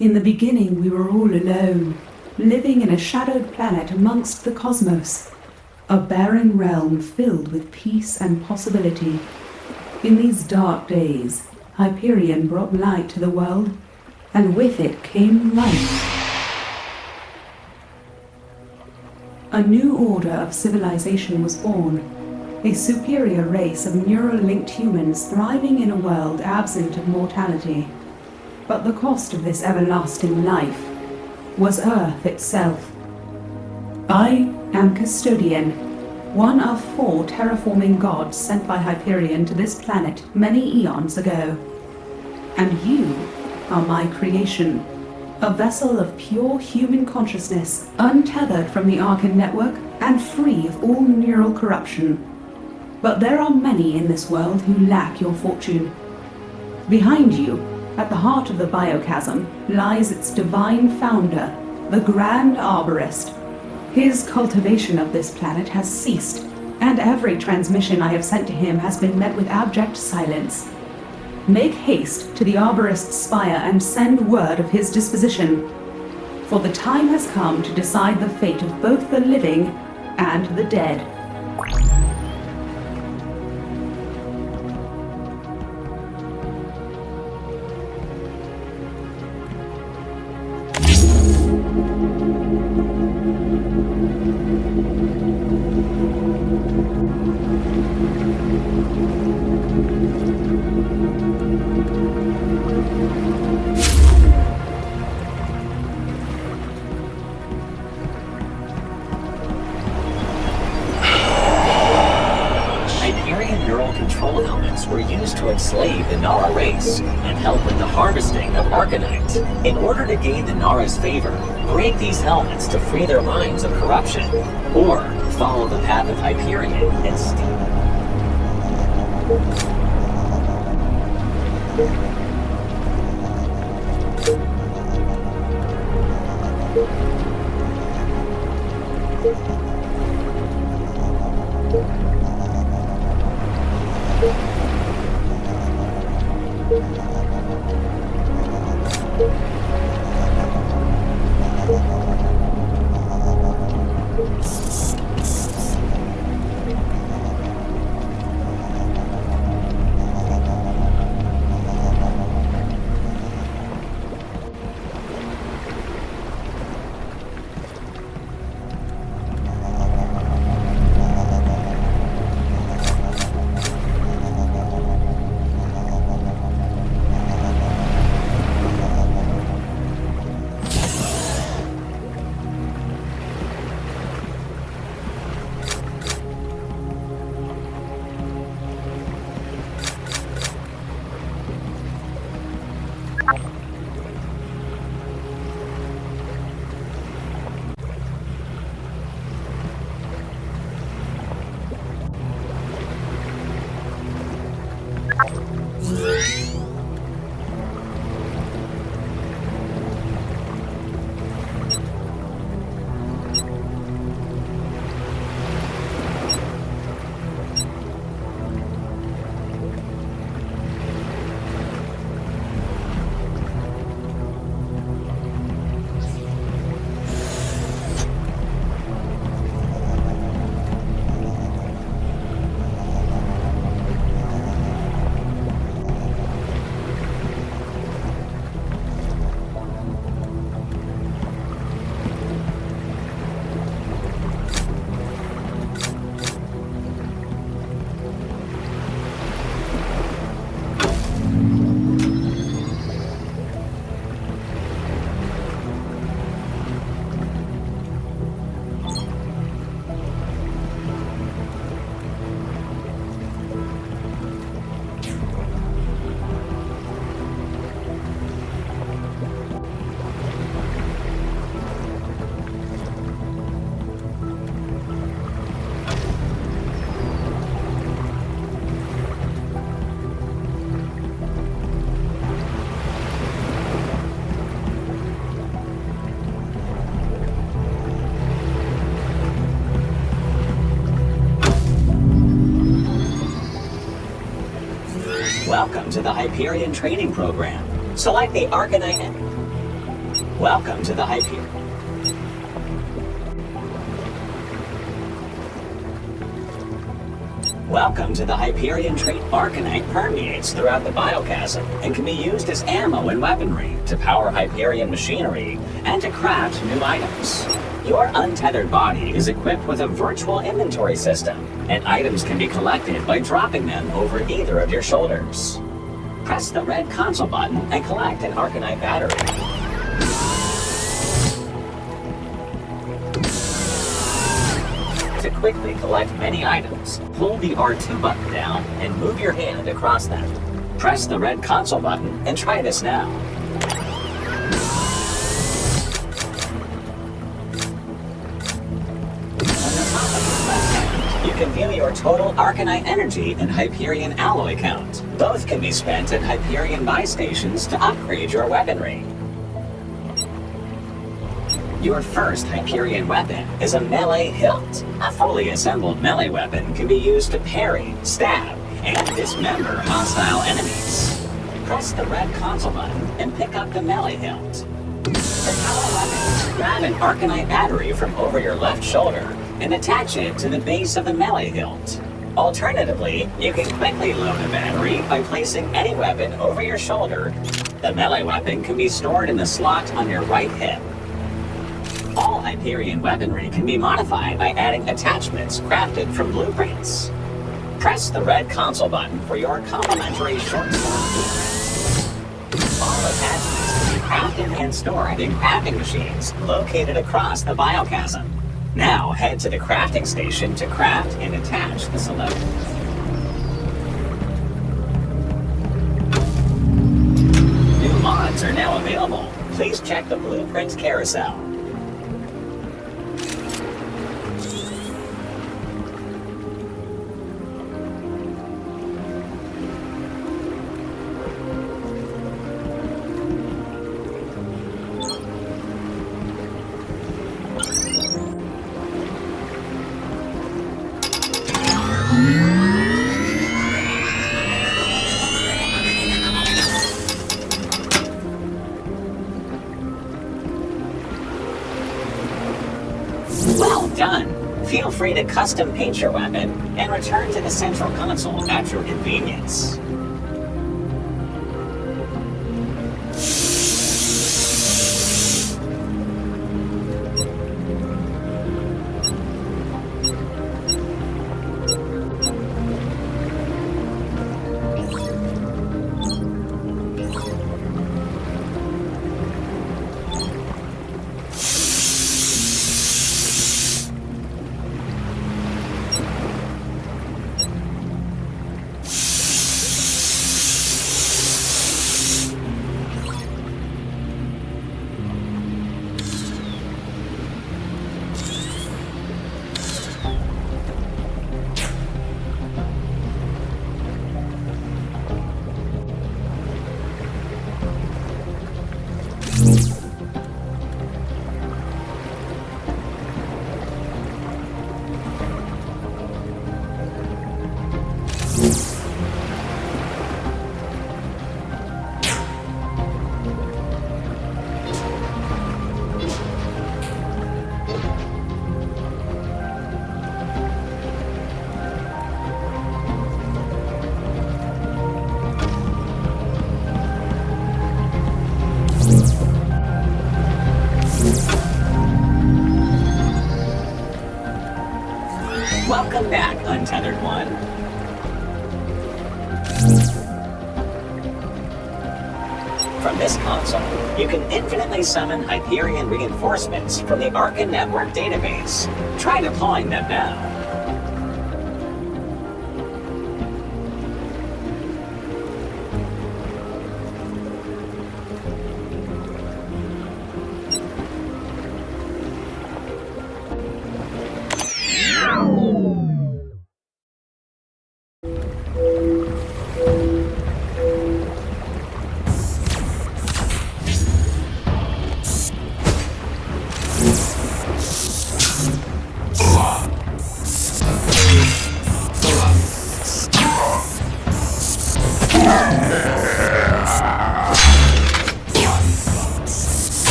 In the beginning we were all alone, living in a shadowed planet amongst the cosmos, a barren realm filled with peace and possibility. In these dark days, Hyperion brought light to the world, and with it came life. A new order of civilization was born, a superior race of neural-linked humans thriving in a world absent of mortality. But the cost of this everlasting life was Earth itself. I am Custodian, one of 4 terraforming gods sent by Hyperion to this planet many eons ago. And you are my creation, a vessel of pure human consciousness, untethered from the Arken network and free of all neural corruption. But there are many in this world who lack your fortune. Behind you, at the heart of the biochasm, lies its divine founder, the Grand Arborist. His cultivation of this planet has ceased, and every transmission I have sent to him has been met with abject silence. Make haste to the Arborist's spire and send word of his disposition, for the time has come to decide the fate of both the living and the dead. were used to enslave the Nara race and help with the harvesting of Arkenite. In order to gain the Nara's favor, break these helmets to free their minds of corruption, or follow the path of Hyperion and steal. Welcome to the Hyperion training program. Select the Arkenite. Welcome to the Hyperion. Welcome to the Hyperion trade. Arkenite permeates throughout the biochasm and can be used as ammo and weaponry to power Hyperion machinery and to craft new items. Your untethered body is equipped with a virtual inventory system, and items can be collected by dropping them over either of your shoulders. Press the red console button and collect an Arkenite battery. To quickly collect many items, hold the R2 button down and move your hand across them. Press the red console button and try this now. You can view your total Arkenite energy and Hyperion alloy count. Both can be spent at Hyperion buy stations to upgrade your weaponry. Your first Hyperion weapon is a melee hilt. A fully assembled melee weapon can be used to parry, stab, and dismember hostile enemies. Press the red console button and pick up the melee hilt. For power weapons, grab an Arkenite battery from over your left shoulder and attach it to the base of the melee hilt. Alternatively, you can quickly load a battery by placing any weapon over your shoulder. The melee weapon can be stored in the slot on your right hip. All Hyperion weaponry can be modified by adding attachments crafted from blueprints. Press the red console button for your complimentary short sword blueprint. All attachments can be crafted and stored in crafting machines located across the biochasm. Now head to the crafting station to craft and attach the selector. New mods are now available. Please check the blueprints carousel. to custom paint your weapon and return to the central console at your convenience. Welcome back, Untethered One. From this console, you can infinitely summon Hyperion reinforcements from the Arken network database. Try deploying them now.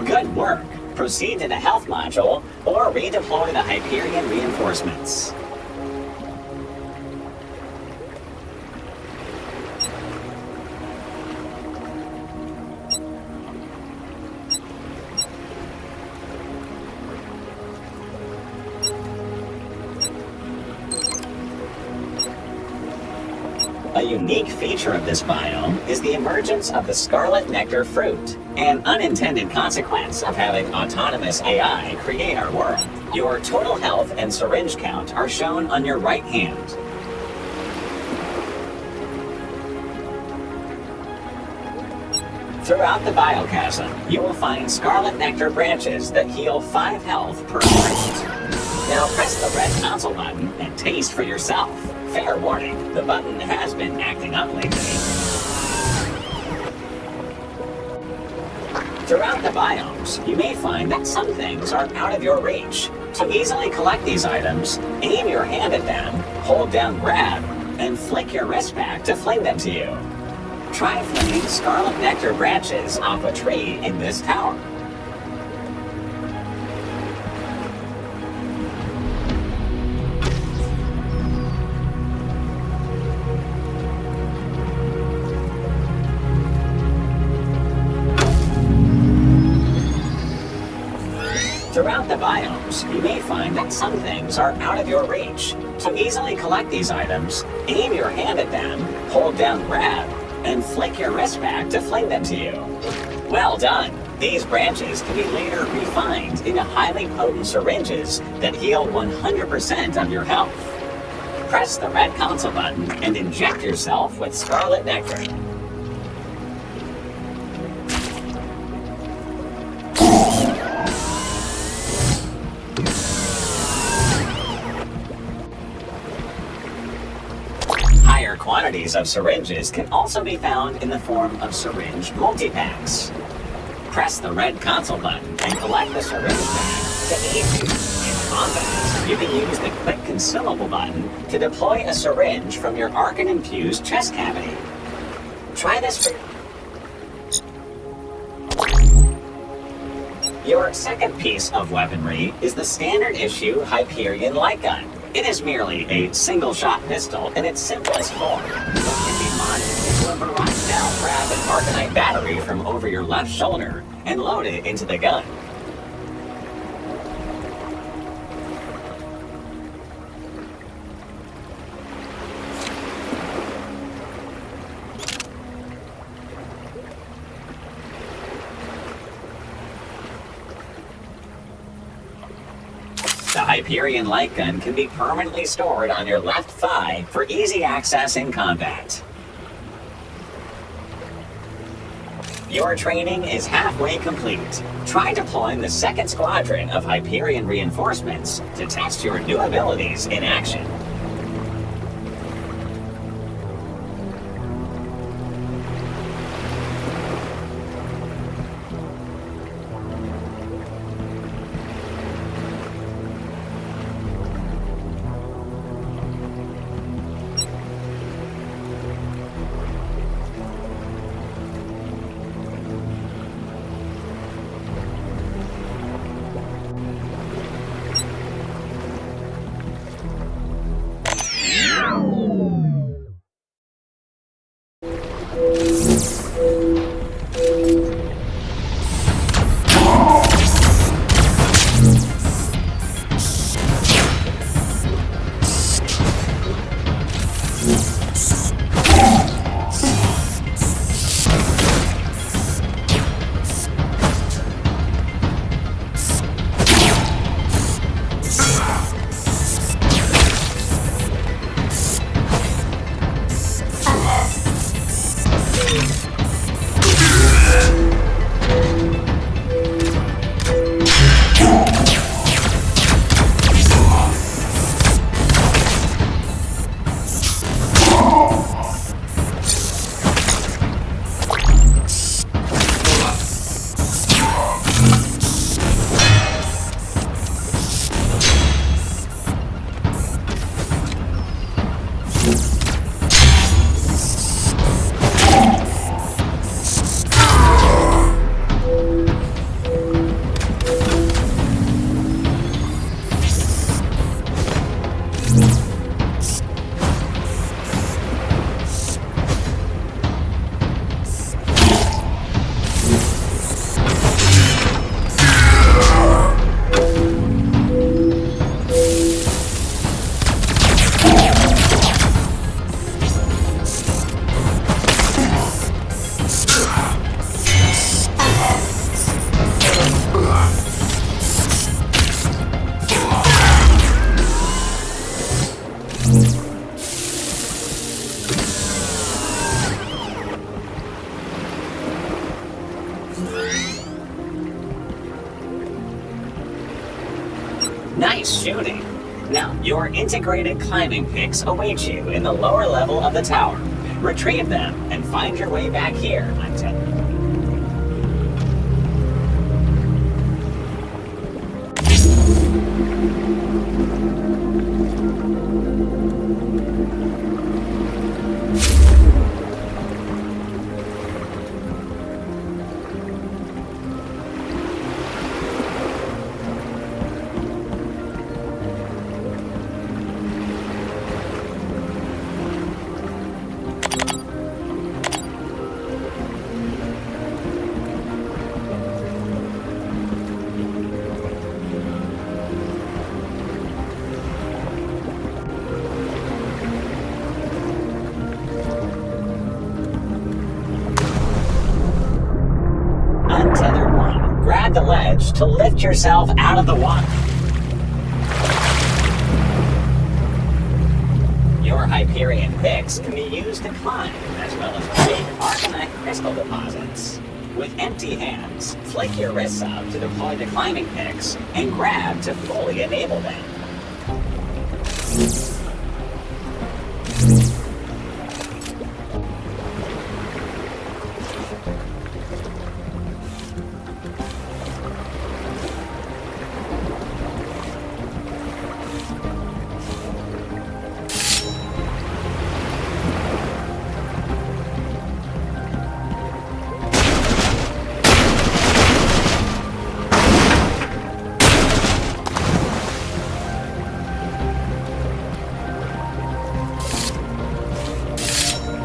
Good work. Proceed to the health module or redeploy the Hyperion reinforcements. A unique feature of this biome is the emergence of the scarlet nectar fruit, an unintended consequence of having autonomous AI create our world. Your total health and syringe count are shown on your right hand. Throughout the biochasm, you will find scarlet nectar branches that heal 5 health per fruit. Now press the red console button and taste for yourself. Fair warning, the button has been acting up lately. Throughout the biomes, you may find that some things are out of your reach. To easily collect these items, aim your hand at them, hold down grab, and flick your wrist back to fling them to you. Try flinging scarlet nectar branches off a tree in this tower. Throughout the biomes, you may find that some things are out of your reach. To easily collect these items, aim your hand at them, hold down grab, and flick your wrist back to fling them to you. Well done! These branches can be later refined into highly potent syringes that heal 100% of your health. Press the red console button and inject yourself with scarlet nectar. Higher quantities of syringes can also be found in the form of syringe multi-packs. Press the red console button and collect the syringe pack to aid you in combat. You can use the quick consumable button to deploy a syringe from your Arken-infused chest cavity. Try this for your second piece of weaponry is the standard issue Hyperion light gun. It is merely a single-shot pistol in its simplest form, but can be modded into a variety. Now grab an Arkenite battery from over your left shoulder and load it into the gun. The Hyperion light gun can be permanently stored on your left thigh for easy access in combat. Your training is halfway complete. Try deploying the second squadron of Hyperion reinforcements to test your new abilities in action. Nice shooting! Now, your integrated climbing picks await you in the lower level of the tower. Retrieve them and find your way back here, I'm telling you. Untethered one. Grab the ledge to lift yourself out of the water. Hyperion picks can be used to climb, as well as break Arkenite crystal deposits. With empty hands, flick your wrists up to deploy the climbing picks, and grab to fully enable them.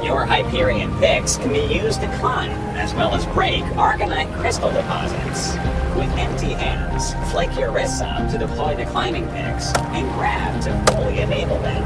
Your Hyperion picks can be used to climb, as well as break Arkenite crystal deposits. With empty hands, flick your wrists up to deploy the climbing picks, and grab to fully enable them.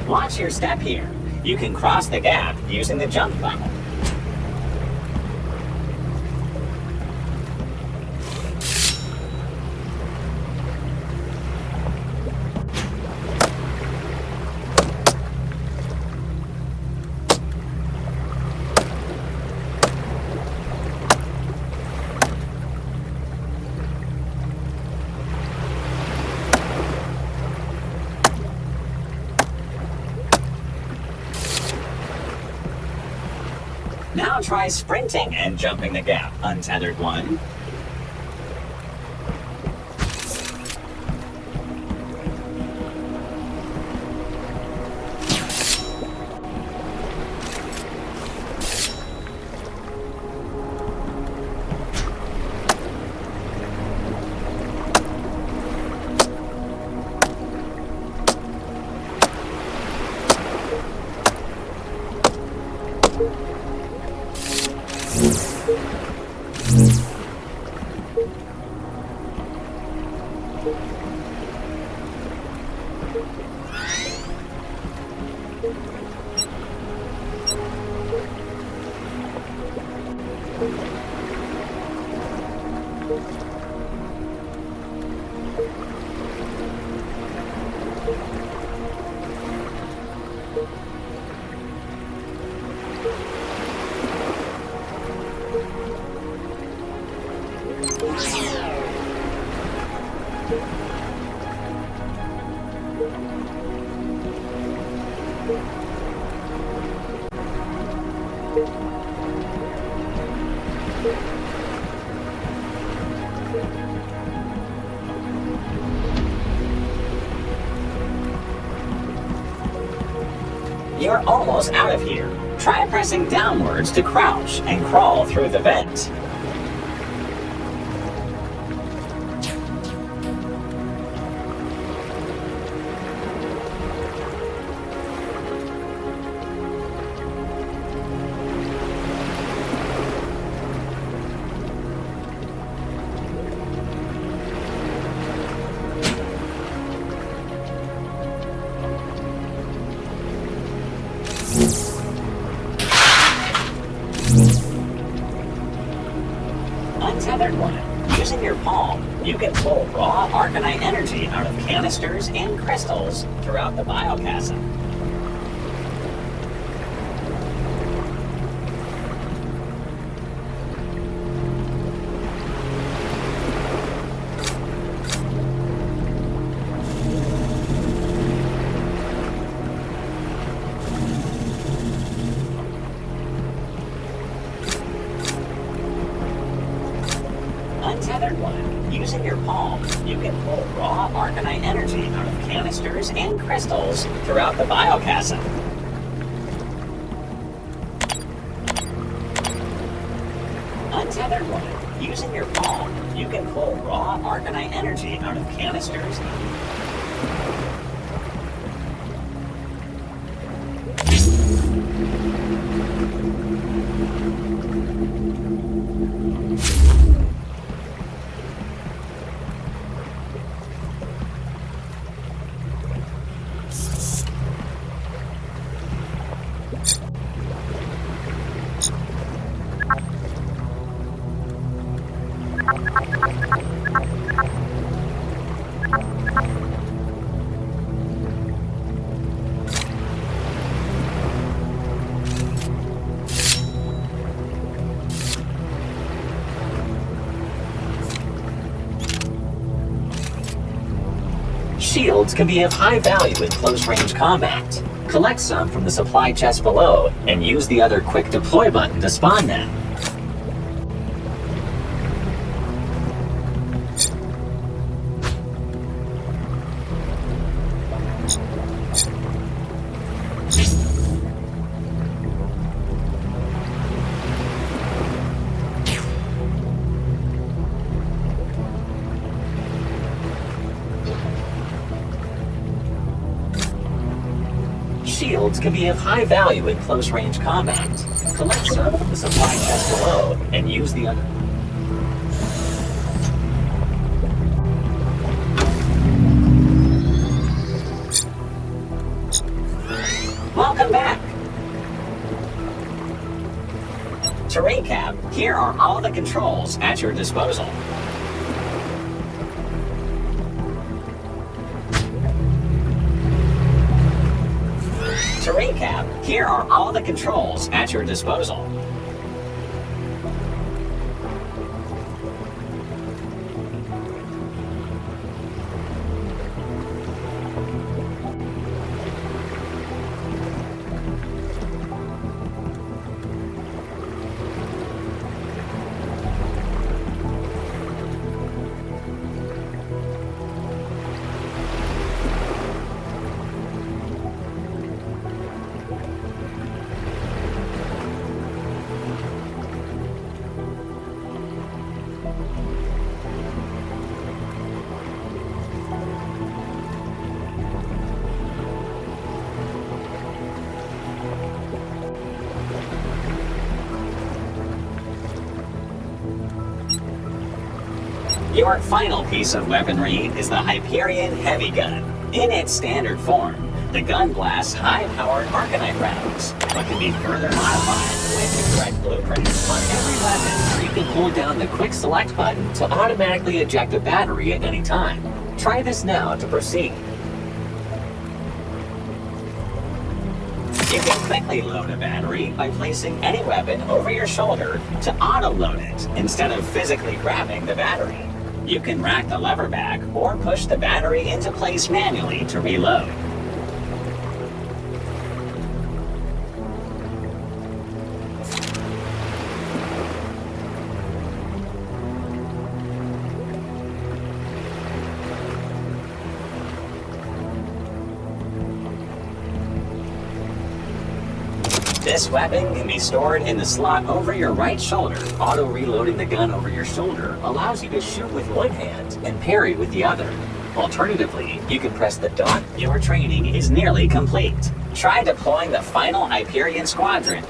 Watch your step here. You can cross the gap using the jump button. Now try sprinting and jumping the gap, untethered one. You're almost out of here. Try pressing downwards to crouch and crawl through the vent. Untethered one. Using your palm, you can pull raw Arkenite energy out of canisters and crystals throughout the biochasm. Untethered one. Using your palm, you can pull raw Arcanite energy out of canisters and crystals throughout the biochasm. Untethered one. Using your palm, you can pull raw Arcanite energy out of canisters. Shields can be of high value in close-range combat. Collect some from the supply chest below, and use the other quick deploy button to spawn them. Shields can be of high value in close-range combat. Collect some from the supply chest below, and use the other... Welcome back! To recap, here are all the controls at your disposal. To recap, here are all the controls at your disposal. Your final piece of weaponry is the Hyperion Heavy Gun. In its standard form, the gun blasts high-powered Arcanite rounds, but can be further modified with the correct blueprint. On every weapon, you can hold down the quick select button to automatically eject a battery at any time. Try this now to proceed. You can quickly load a battery by placing any weapon over your shoulder to auto-load it instead of physically grabbing the battery. You can rack the lever back or push the battery into place manually to reload. This weapon can be stored in the slot over your right shoulder. Auto-reloading the gun over your shoulder allows you to shoot with one hand and parry with the other. Alternatively, you can press the dot. Your training is nearly complete. Try deploying the final Hyperion Squadron.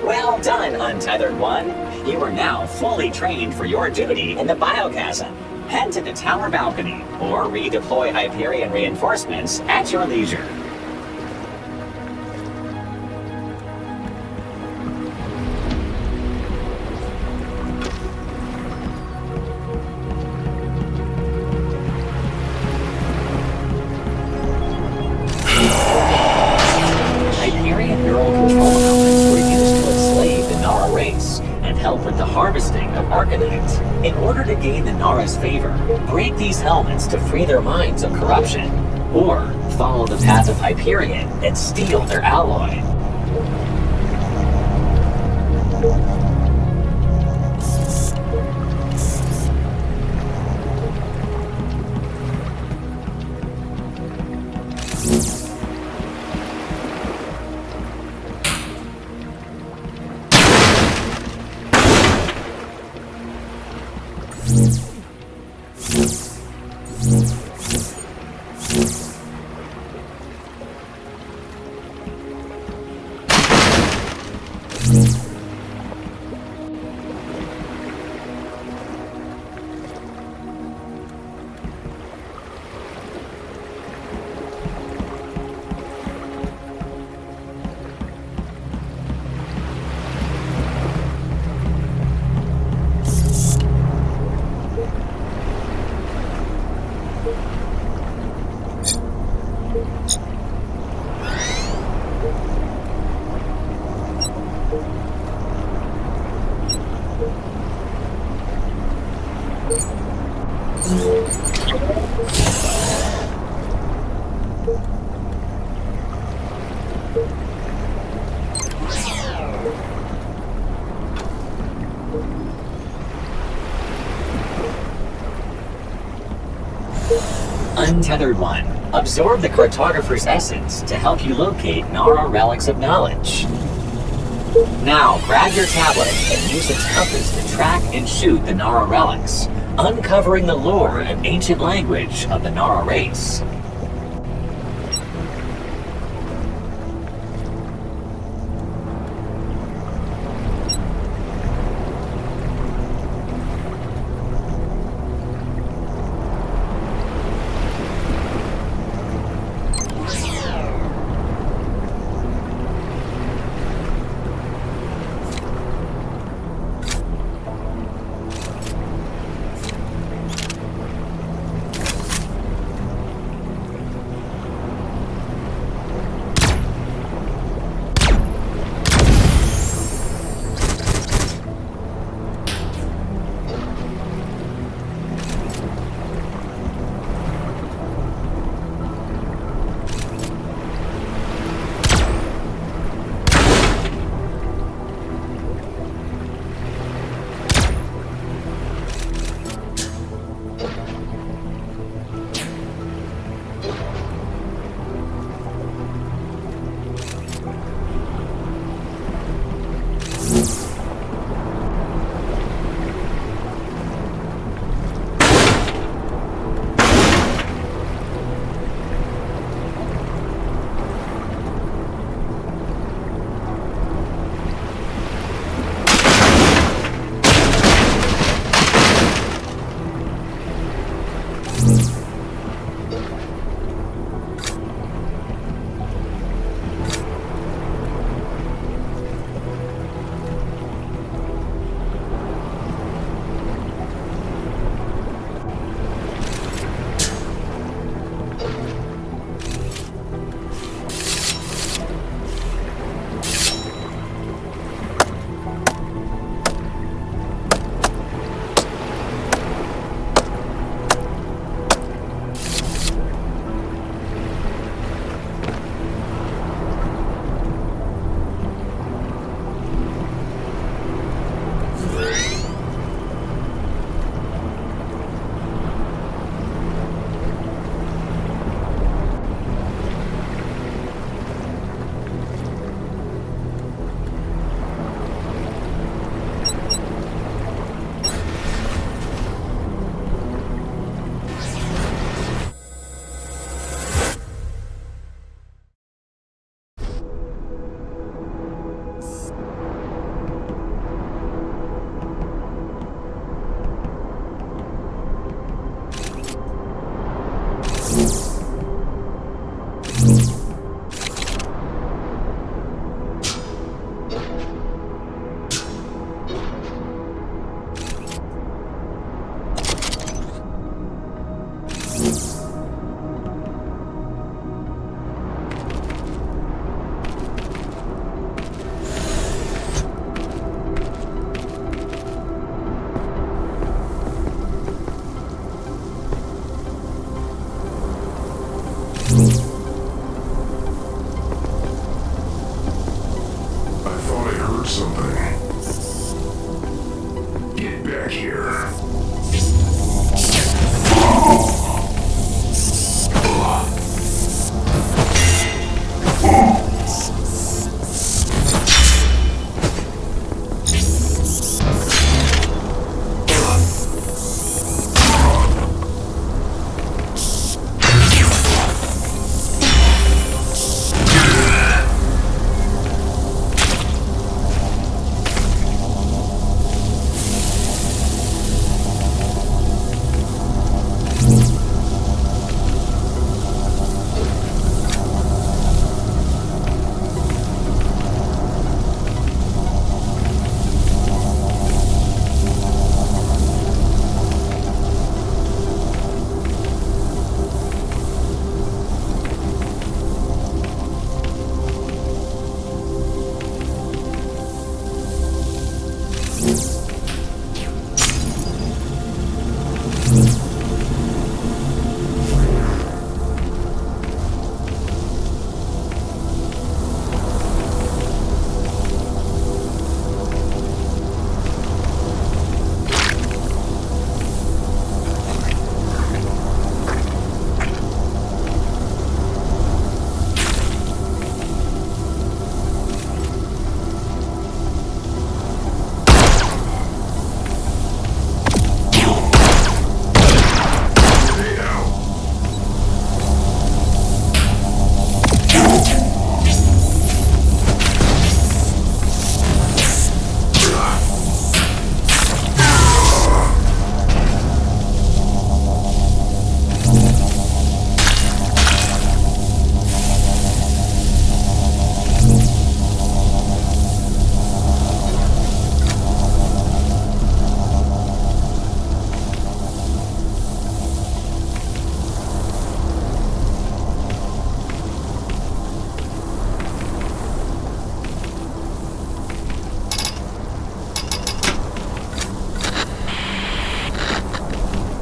Well done, Untethered One. You are now fully trained for your duty in the biochasm. Head to the tower balcony, or redeploy Hyperion reinforcements at your leisure. Hyperion neural control elements were used to enslave the Nara race and help with the harvesting of Arkenite. In order to gain the Nara's favor, break these helmets to free their minds of corruption, or follow the path of Hyperion and steal their alloy. Untethered One, absorb the cartographer's essence to help you locate Nara relics of knowledge. Now, grab your tablet and use its compass to track and shoot the Nara relics, uncovering the lore and ancient language of the Nara race. Get back here.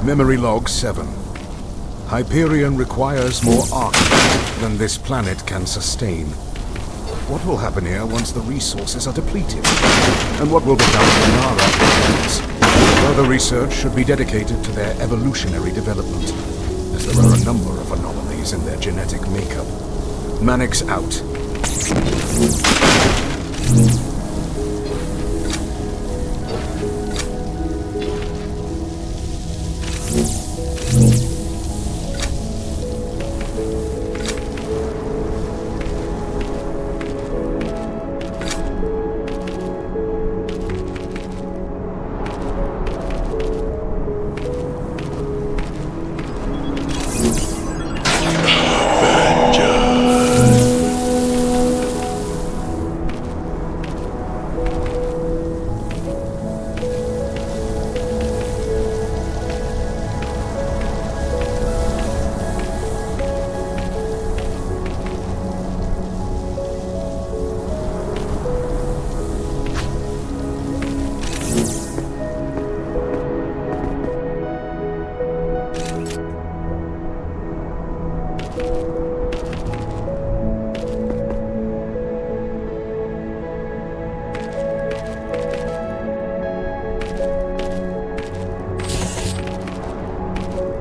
Memory log 7. Hyperion requires more Arken than this planet can sustain. What will happen here once the resources are depleted? And what will become of the Nara plants? Further research should be dedicated to their evolutionary development, as there are a number of anomalies in their genetic makeup. Mannix out.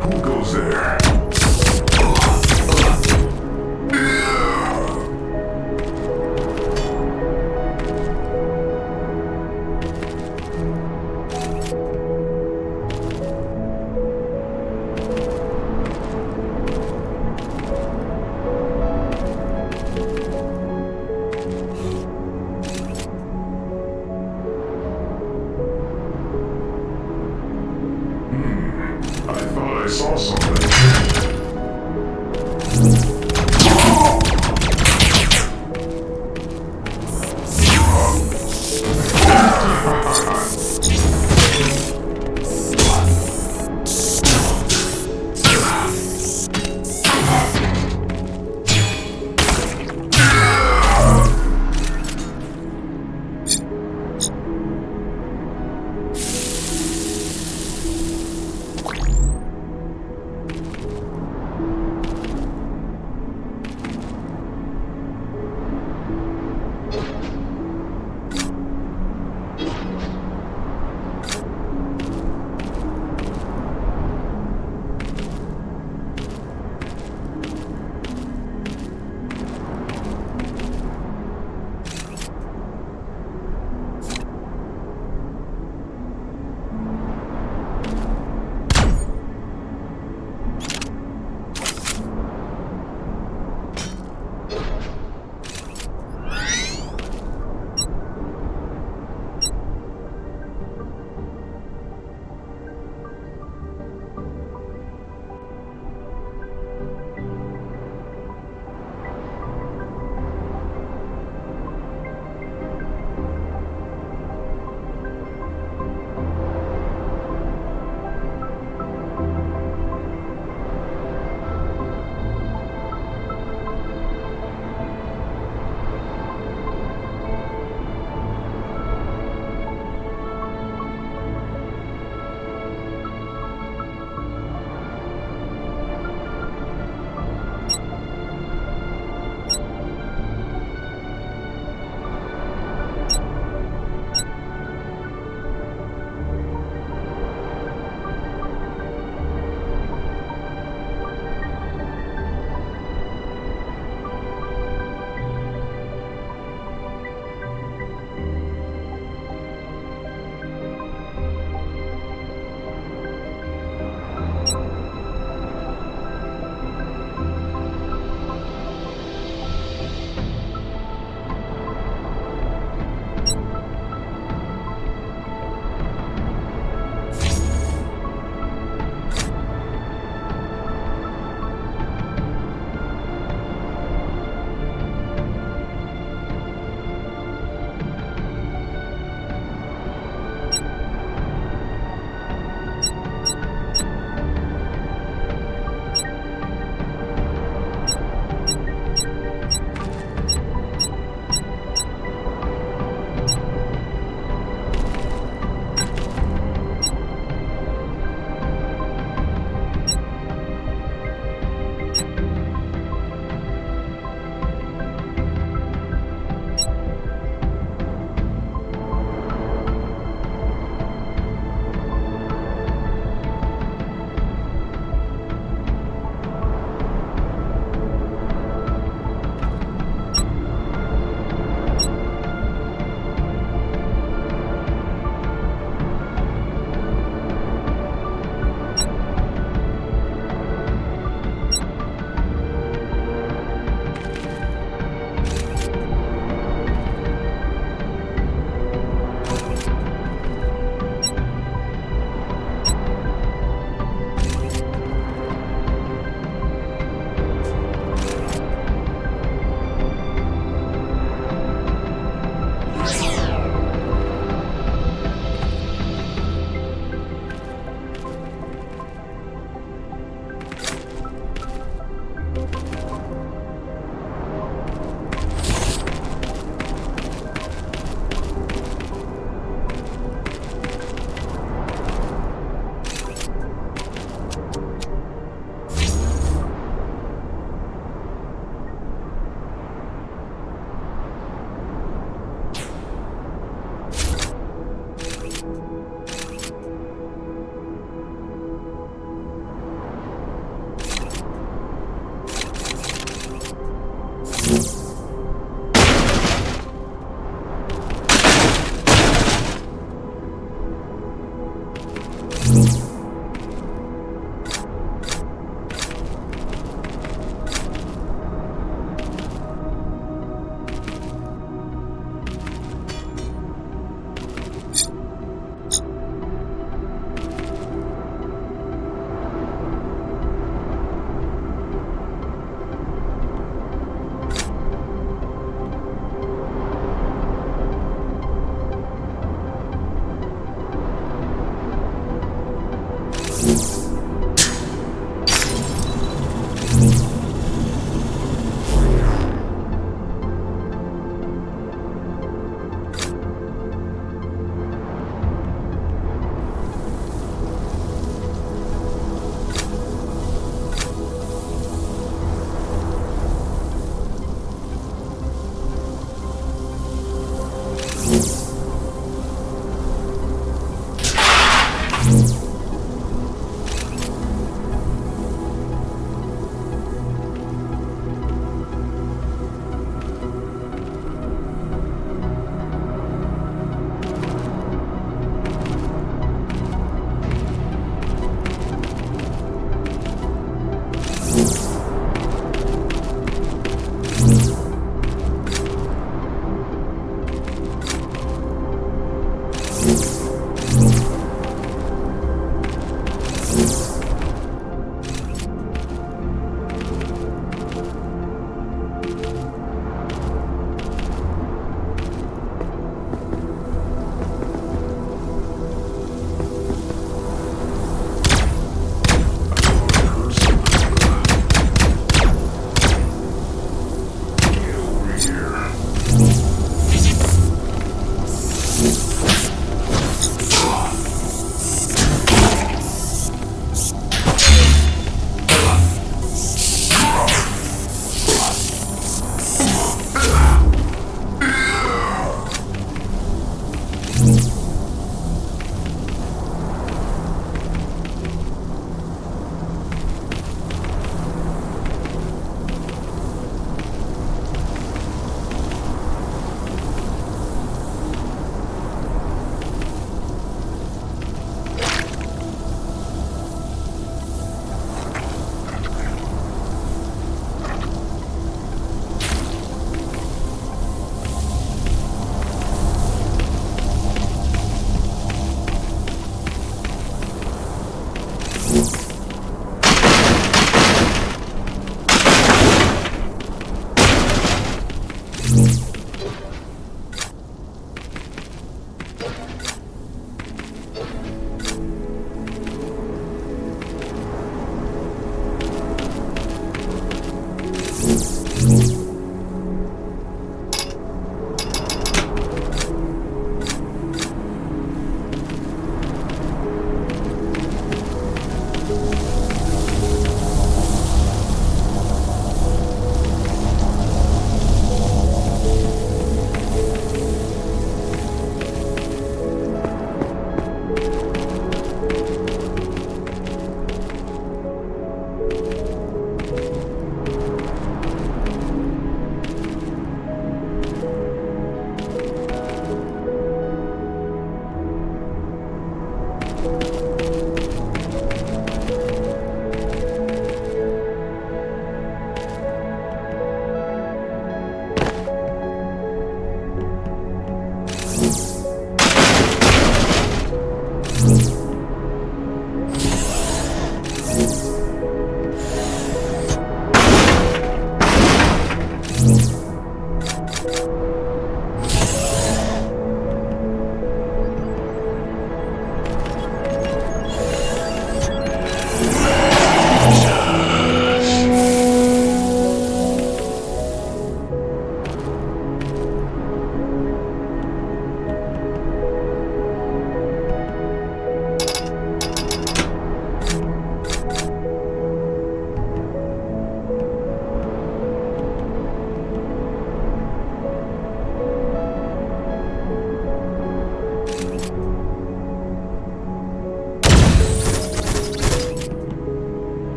Who goes there? I thought I saw something.